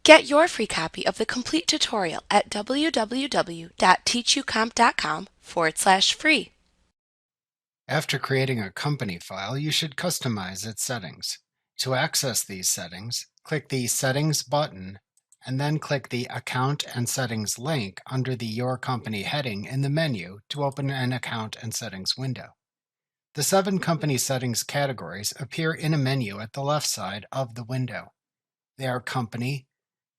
Get your free copy of the complete tutorial at www.teachucomp.com/free. After creating a company file, you should customize its settings. To access these settings, click the Settings button and then click the Account and Settings link under the Your Company heading in the menu to open an Account and Settings window. The 7 company settings categories appear in a menu at the left side of the window. They are Company,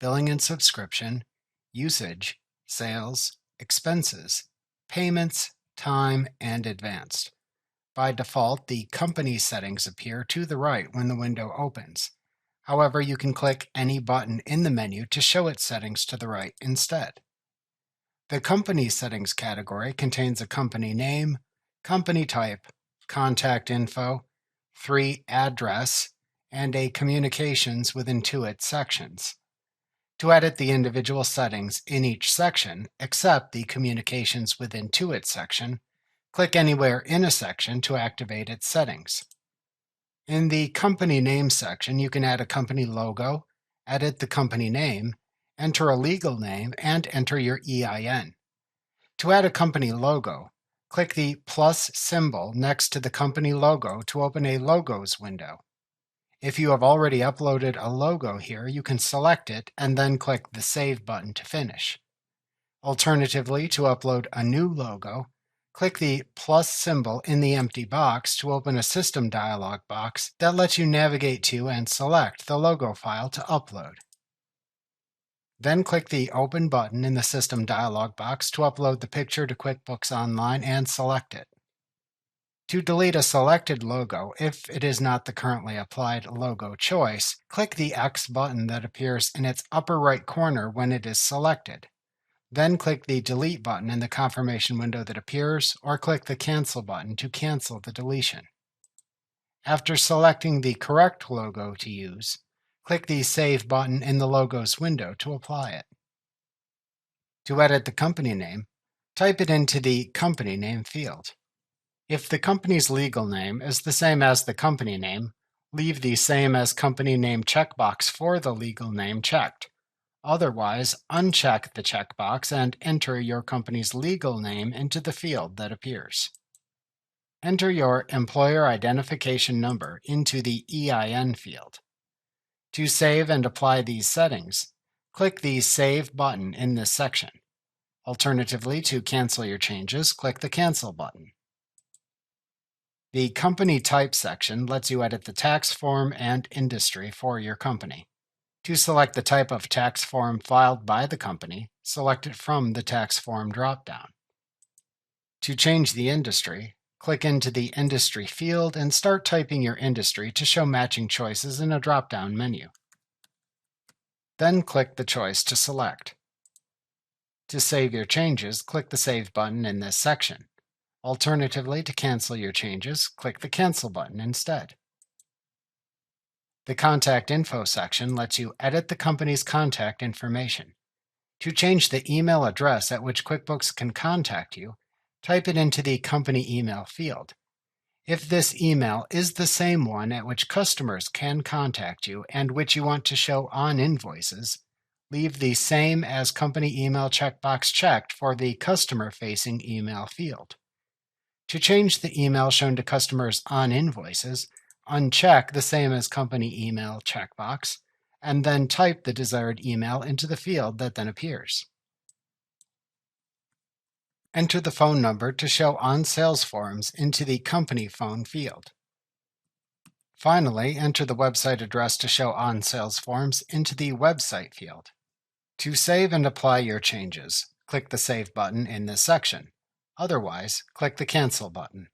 Billing and Subscription, Usage, Sales, Expenses, Payments, Time, and Advanced. By default, the company settings appear to the right when the window opens. However, you can click any button in the menu to show its settings to the right instead. The company settings category contains a company name, company type, contact info, 3 address, and a communications with Intuit sections. To edit the individual settings in each section, except the communications with Intuit section, click anywhere in a section to activate its settings. In the Company Name section, you can add a company logo, edit the company name, enter a legal name, and enter your EIN. To add a company logo, click the plus symbol next to the company logo to open a Logos window. If you have already uploaded a logo here, you can select it and then click the Save button to finish. Alternatively, to upload a new logo, click the plus symbol in the empty box to open a system dialog box that lets you navigate to and select the logo file to upload. Then click the Open button in the system dialog box to upload the picture to QuickBooks Online and select it. To delete a selected logo, if it is not the currently applied logo choice, click the X button that appears in its upper right corner when it is selected. Then click the Delete button in the confirmation window that appears, or click the Cancel button to cancel the deletion. After selecting the correct logo to use, click the Save button in the Logos window to apply it. To edit the company name, type it into the Company Name field. If the company's legal name is the same as the company name, leave the Same as Company Name checkbox for the legal name checked. Otherwise, uncheck the checkbox and enter your company's legal name into the field that appears. Enter your employer identification number into the EIN field. To save and apply these settings, click the Save button in this section. Alternatively, to cancel your changes, click the Cancel button. The Company Type section lets you edit the tax form and industry for your company. To select the type of tax form filed by the company, select it from the tax form dropdown. To change the industry, click into the Industry field and start typing your industry to show matching choices in a drop-down menu. Then click the choice to select. To save your changes, click the Save button in this section. Alternatively, to cancel your changes, click the Cancel button instead. The Contact Info section lets you edit the company's contact information. To change the email address at which QuickBooks can contact you, type it into the Company Email field. If this email is the same one at which customers can contact you and which you want to show on invoices, leave the Same as Company Email checkbox checked for the customer-facing email field. To change the email shown to customers on invoices, uncheck the Same as Company Email checkbox, and then type the desired email into the field that then appears. Enter the phone number to show on sales forms into the Company Phone field. Finally, enter the website address to show on sales forms into the Website field. To save and apply your changes, click the Save button in this section. Otherwise, click the Cancel button.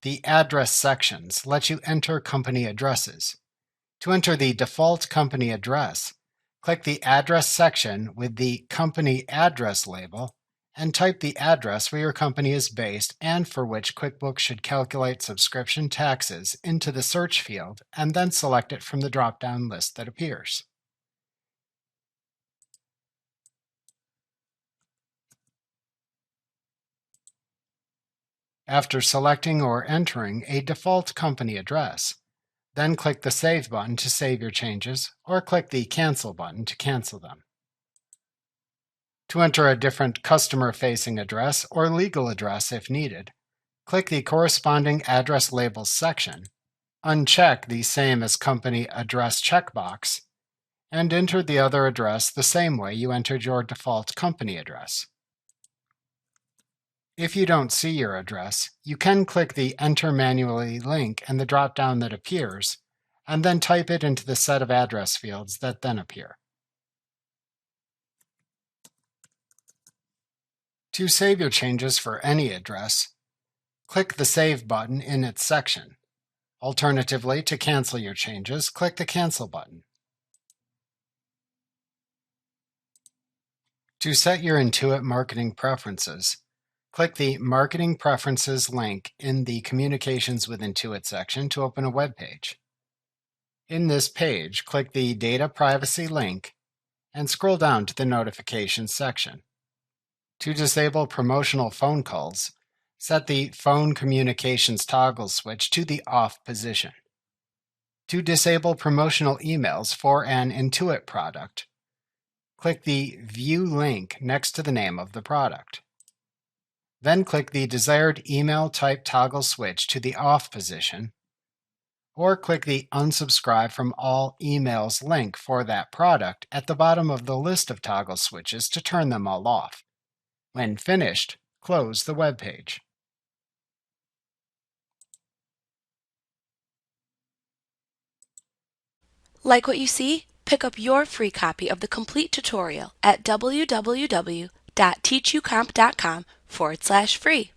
The Address sections let you enter company addresses. To enter the default company address, click the Address section with the Company Address label and type the address where your company is based and for which QuickBooks should calculate subscription taxes into the search field and then select it from the drop-down list that appears. After selecting or entering a default company address, Then click the Save button to save your changes, or click the Cancel button to cancel them. To enter a different customer-facing address or legal address if needed, click the corresponding address labels section, uncheck the Same as Company Address checkbox, and enter the other address the same way you entered your default company address. If you don't see your address, you can click the Enter Manually link in the drop-down that appears, and then type it into the set of address fields that then appear. To save your changes for any address, click the Save button in its section. Alternatively, to cancel your changes, click the Cancel button. To set your Intuit marketing preferences, click the Marketing Preferences link in the Communications with Intuit section to open a web page. In this page, click the Data Privacy link and scroll down to the Notifications section. To disable promotional phone calls, set the Phone Communications toggle switch to the off position. To disable promotional emails for an Intuit product, click the View link next to the name of the product. Then click the desired email type toggle switch to the off position, or click the Unsubscribe from all emails link for that product at the bottom of the list of toggle switches to turn them all off. When finished, close the web page. Like what you see? Pick up your free copy of the complete tutorial at www.teachucomp.com/free.